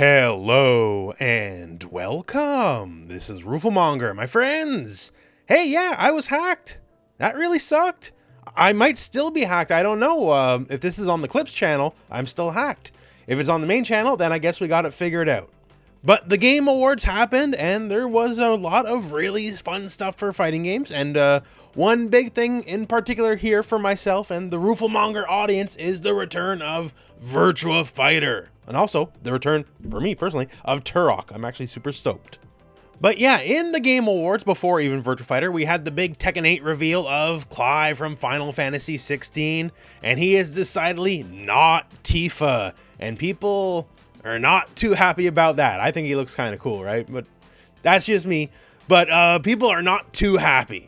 Hello and welcome. This is rooflemonger, my friends. Hey, yeah, I was hacked. That really sucked. I might still be hacked. I don't know. If this is on the Clips channel, I'm still hacked. If it's on the main channel, then I guess we got it figured out. But the Game Awards happened, and there was a lot of really fun stuff for fighting games. And one big thing in particular here for myself and the rooflemonger audience is the return of Virtua Fighter. And also the return, for me personally, of Turok. I'm actually super stoked. But yeah, in the Game Awards, before even Virtua Fighter, we had the big Tekken 8 reveal of Clive from Final Fantasy 16. And he is decidedly not Tifa. And people are not too happy about that. I think he looks kind of cool, right? But that's just me. But people are not too happy.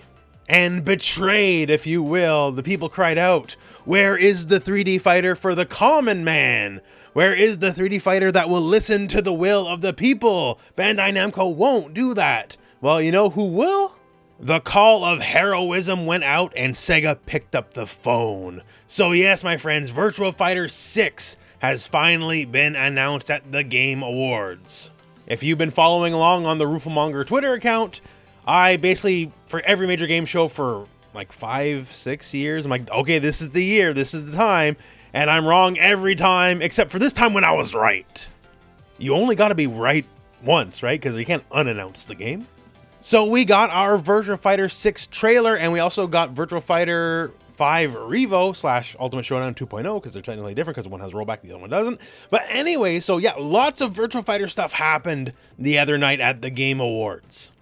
And betrayed, if you will, the people cried out, "Where is the 3D fighter for the common man? Where is the 3D fighter that will listen to the will of the people? Bandai Namco won't do that." Well, you know who will? The call of heroism went out and Sega picked up the phone. So yes, my friends, Virtua Fighter 6 has finally been announced at the Game Awards. If you've been following along on the rooflemonger Twitter account, I basically, for every major game show for like 5-6 years, I'm like, okay, this is the year, this is the time. And I'm wrong every time, except for this time when I was right. You only got to be right once, right? Because you can't unannounce the game. So we got our Virtua Fighter 6 trailer, and we also got Virtua Fighter 5 Revo / Ultimate Showdown 2.0, because they're technically different, because one has rollback, the other one doesn't. But anyway, so yeah, lots of Virtua Fighter stuff happened the other night at the Game Awards.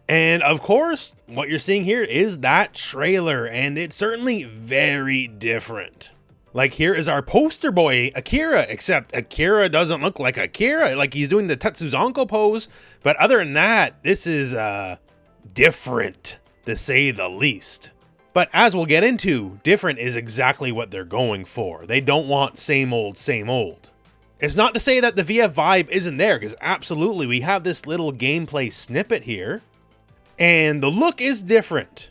And of course, what you're seeing here is that trailer, and it's certainly very different. Like, here is our poster boy, Akira, except Akira doesn't look like Akira. Like, he's doing the Tetsuzanko pose. But other than that, this is different, to say the least. But as we'll get into, different is exactly what they're going for. They don't want same old, same old. It's not to say that the VF vibe isn't there, because absolutely, we have this little gameplay snippet here. And the look is different.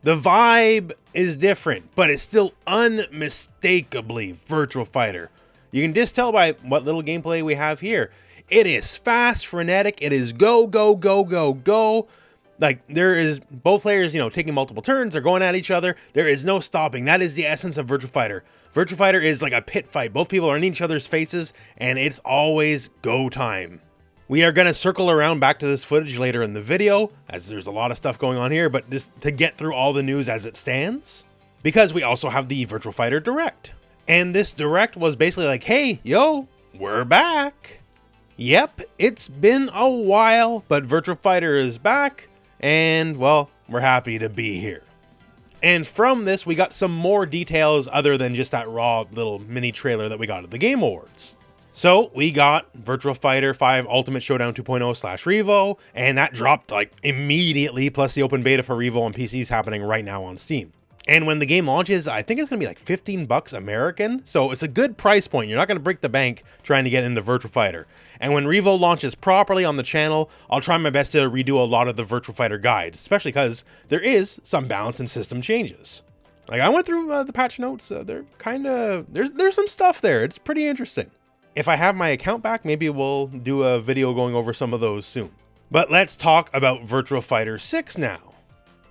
The vibe is different, but it's still unmistakably Virtua Fighter. You can just tell by what little gameplay we have here. It is fast, frenetic. It is go, go, go, go, go. Like, there is both players, you know, taking multiple turns. They're going at each other. There is no stopping. That is the essence of Virtua Fighter. Virtua Fighter is like a pit fight. Both people are in each other's faces, and it's always go time. We are going to circle around back to this footage later in the video, as there's a lot of stuff going on here, but just to get through all the news as it stands, because we also have the Virtua Fighter Direct. And this Direct was basically like, hey, yo, we're back. Yep, it's been a while, but Virtua Fighter is back, and, well, we're happy to be here. And from this, we got some more details other than just that raw little mini trailer that we got at the Game Awards. So we got Virtua Fighter 5 Ultimate Showdown 2.0 / Revo, and that dropped like immediately, plus the open beta for Revo on PC is happening right now on Steam. And when the game launches, I think it's going to be like $15 American, so it's a good price point. You're not going to break the bank trying to get into Virtua Fighter. And when Revo launches properly on the channel, I'll try my best to redo a lot of the Virtua Fighter guides, especially because there is some balance and system changes. Like, I went through the patch notes, they're kind of, there's some stuff there. It's pretty interesting. If I have my account back, maybe we'll do a video going over some of those soon. But let's talk about Virtua Fighter 6 now.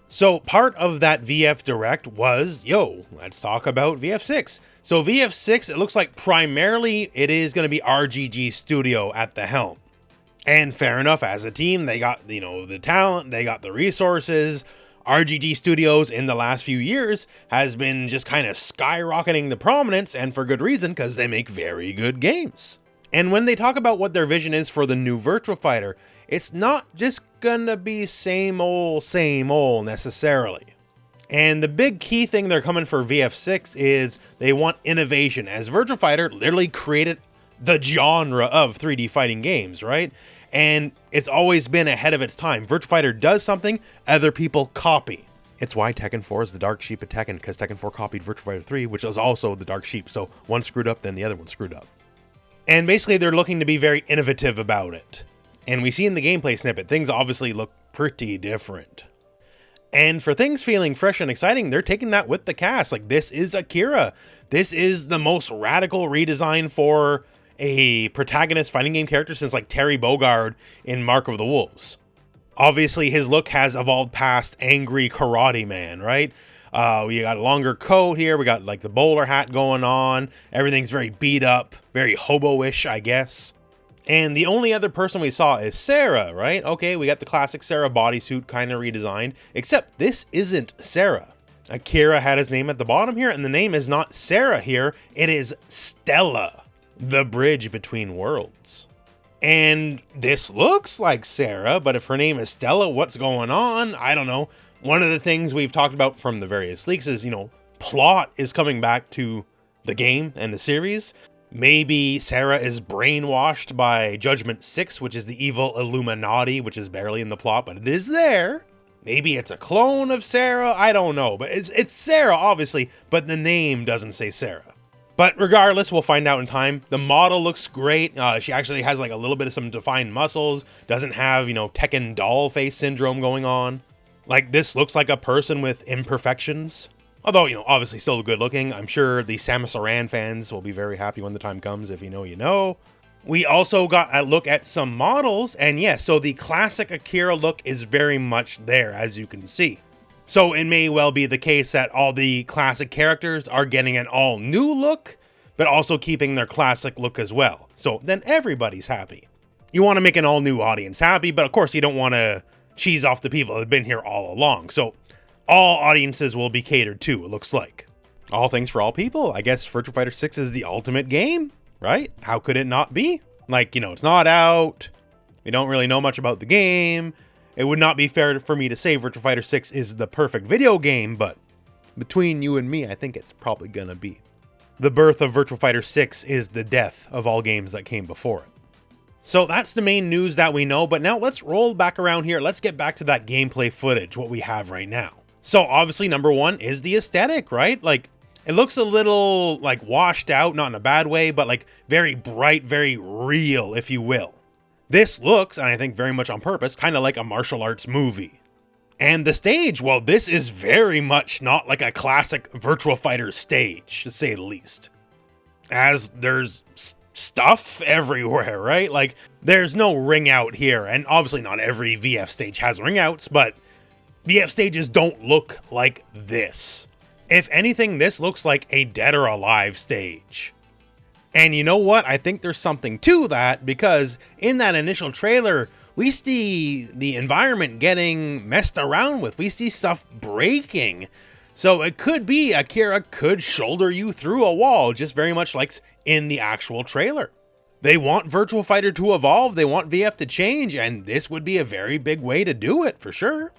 So part of that VF Direct was, yo, let's talk about VF6. So VF6, it looks like primarily it is going to be RGG Studio at the helm. And fair enough, as a team, they got, you know, the talent, they got the resources. RGG Studios in the last few years has been just kind of skyrocketing the prominence, and for good reason, because they make very good games. And when they talk about what their vision is for the new Virtua Fighter, it's not just gonna be same old necessarily. And the big key thing they're coming for VF6 is they want innovation, as Virtua Fighter literally created the genre of 3D fighting games, right? And it's always been ahead of its time. Virtua Fighter does something, other people copy. It's why Tekken 4 is the dark sheep of Tekken, because Tekken 4 copied Virtua Fighter 3, which was also the dark sheep. So one screwed up, then the other one screwed up. And basically they're looking to be very innovative about it. And we see in the gameplay snippet, things obviously look pretty different. And for things feeling fresh and exciting, they're taking that with the cast. Like, this is Akira. This is the most radical redesign for a protagonist fighting game character since like Terry Bogard in Mark of the Wolves. Obviously, his look has evolved past angry karate man, right? We got a longer coat here. We got like the bowler hat going on. Everything's very beat up, very hobo-ish, I guess. And the only other person we saw is Sarah, right? Okay, we got the classic Sarah bodysuit kind of redesigned, except this isn't Sarah. Akira had his name at the bottom here, and the name is not Sarah here. It is Stella, the bridge between worlds. And this looks like Sarah, but if her name is Stella, what's going on? I don't know. One of the things we've talked about from the various leaks is, plot is coming back to the game and the series. Maybe Sarah is brainwashed by Judgment 6, which is the evil Illuminati, which is barely in the plot, but it is there. Maybe it's a clone of Sarah. I don't know, but it's Sarah, obviously, but the name doesn't say Sarah. But regardless, we'll find out in time. The model looks great. She actually has like a little bit of some defined muscles. Doesn't have, Tekken doll face syndrome going on. Like, this looks like a person with imperfections. Although, obviously still good looking. I'm sure the Samus Aran fans will be very happy when the time comes. If you know, you know. We also got a look at some models. And yeah, so the classic Akira look is very much there, as you can see. So it may well be the case that all the classic characters are getting an all new look, but also keeping their classic look as well. So then everybody's happy. You want to make an all new audience happy, but of course you don't want to cheese off the people that have been here all along. So all audiences will be catered to, it looks like. All things for all people. I guess Virtua Fighter 6 is the ultimate game, right? How could it not be? Like, it's not out. We don't really know much about the game. It would not be fair for me to say Virtua Fighter 6 is the perfect video game, but between you and me, I think it's probably gonna be. The birth of Virtua Fighter 6 is the death of all games that came before it. So that's the main news that we know, but now let's roll back around here. Let's get back to that gameplay footage, what we have right now. So obviously number one is the aesthetic, right? Like, it looks a little like washed out, not in a bad way, but like very bright, very real, if you will. This looks, and I think very much on purpose, kind of like a martial arts movie. And the stage, well, this is very much not like a classic Virtua Fighter stage, to say the least. As there's stuff everywhere, right? Like, there's no ring out here, and obviously not every VF stage has ring outs, but VF stages don't look like this. If anything, this looks like a Dead or Alive stage. And you know what? I think there's something to that, because in that initial trailer, we see the environment getting messed around with. We see stuff breaking. So it could be Akira could shoulder you through a wall, just very much like in the actual trailer. They want Virtua Fighter to evolve. They want VF to change, and this would be a very big way to do it, for sure.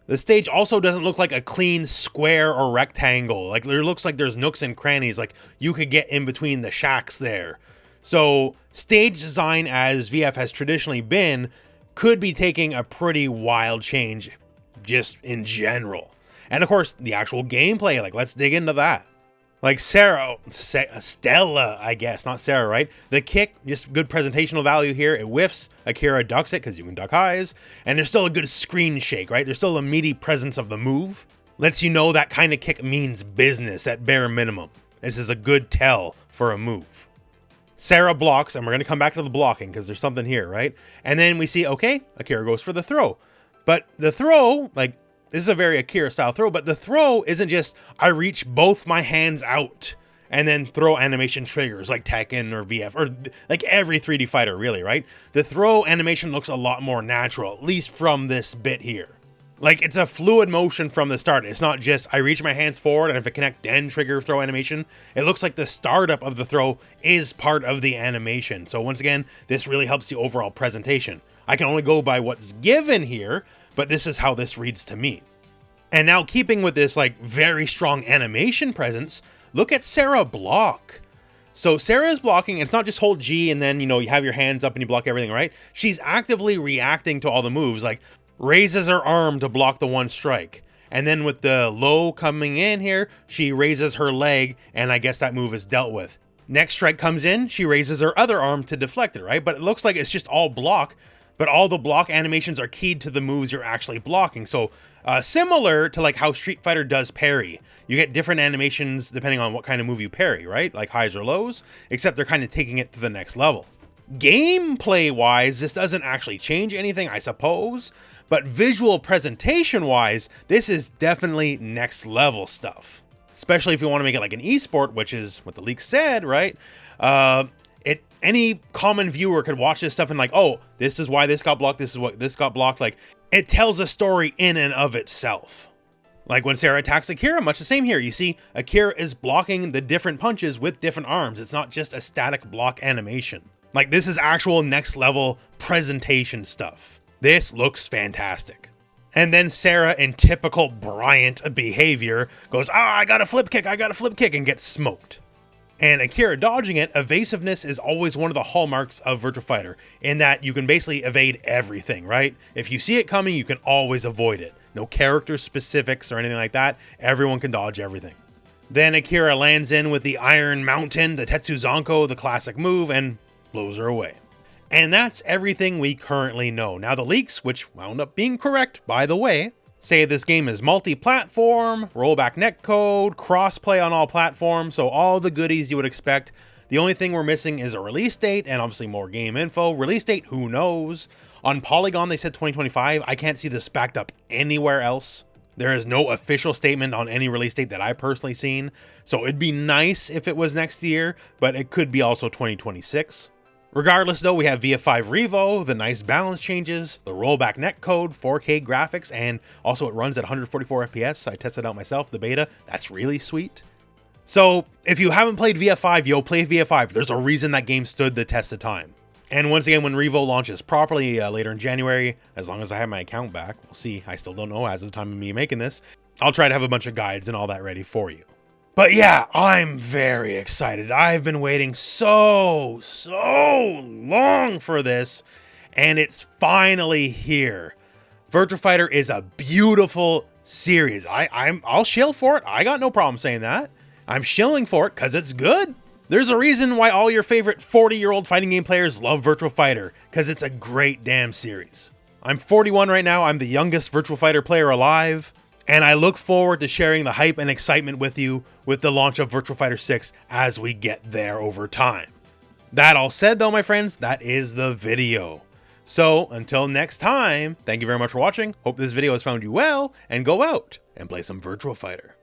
The stage also doesn't look like a clean square or rectangle. Like, there looks like there's nooks and crannies, like you could get in between the shacks there. So stage design, as VF has traditionally been, could be taking a pretty wild change just in general. And of course, the actual gameplay, like, let's dig into that. Like Stella, I guess, not Sarah, right? The kick, just good presentational value here. It whiffs, Akira ducks it, because you can duck highs, and there's still a good screen shake, right? There's still a meaty presence of the move. Lets you know that kind of kick means business at bare minimum. This is a good tell for a move. Sarah blocks, and we're going to come back to the blocking, because there's something here, right? And then we see, okay, Akira goes for the throw. But the throw, like, this is a very Akira style throw, but the throw isn't just, I reach both my hands out and then throw animation triggers like Tekken or VF, or like every 3D fighter, really, right? The throw animation looks a lot more natural, at least from this bit here. Like, it's a fluid motion from the start. It's not just, I reach my hands forward and if I connect, then trigger throw animation. It looks like the startup of the throw is part of the animation. So once again, this really helps the overall presentation. I can only go by what's given here, but this is how this reads to me. And now, keeping with this like very strong animation presence, look at Sarah block. So Sarah is blocking, and it's not just hold G and then, you have your hands up and you block everything, right? She's actively reacting to all the moves, like raises her arm to block the one strike. And then with the low coming in here, she raises her leg, and I guess that move is dealt with. Next strike comes in, she raises her other arm to deflect it, right? But it looks like it's just all block. but all the block animations are keyed to the moves you're actually blocking. So similar to like how Street Fighter does parry. You get different animations depending on what kind of move you parry, right? Like highs or lows, except they're kind of taking it to the next level. Gameplay wise, this doesn't actually change anything, I suppose, but visual presentation wise, this is definitely next level stuff. Especially if you want to make it like an esport, which is what the leak said, right? Any common viewer could watch this stuff and like, oh, this is why this got blocked, this is what this got blocked. Like, it tells a story in and of itself. Like when Sarah attacks Akira, much the same here. You see, Akira is blocking the different punches with different arms. It's not just a static block animation. Like, this is actual next level presentation stuff. This looks fantastic. And then Sarah, in typical Bryant behavior, goes, I got a flip kick, and gets smoked. And Akira dodging it, evasiveness is always one of the hallmarks of Virtua Fighter, in that you can basically evade everything, right? If you see it coming, you can always avoid it. No character specifics or anything like that. Everyone can dodge everything. Then Akira lands in with the Iron Mountain, the Tetsuzanko, the classic move, and blows her away. And that's everything we currently know. Now the leaks, which wound up being correct, by the way, say this game is multi-platform, rollback netcode, cross-play on all platforms, so all the goodies you would expect. The only thing we're missing is a release date and obviously more game info. Release date, who knows? On Polygon, they said 2025. I can't see this backed up anywhere else. There is no official statement on any release date that I've personally seen. So it'd be nice if it was next year, but it could be also 2026. Regardless though, we have VF5 Revo, the nice balance changes, the rollback netcode, 4K graphics, and also it runs at 144 FPS. I tested out myself, the beta. That's really sweet. So if you haven't played VF5, yo, play VF5. There's a reason that game stood the test of time. And once again, when Revo launches properly later in January, as long as I have my account back, we'll see. I still don't know as of the time of me making this. I'll try to have a bunch of guides and all that ready for you. But yeah, I'm very excited. I've been waiting so long for this, and it's finally here. Virtua Fighter is a beautiful series. I'll shill for it. I got no problem saying that. I'm shilling for it because it's good. There's a reason why all your favorite 40-year-old fighting game players love Virtua Fighter, because it's a great damn series. I'm 41 right now. I'm the youngest Virtua Fighter player alive. And I look forward to sharing the hype and excitement with you with the launch of Virtua Fighter 6 as we get there over time. That all said though, my friends, that is the video. So until next time, thank you very much for watching. Hope this video has found you well, and go out and play some Virtua Fighter.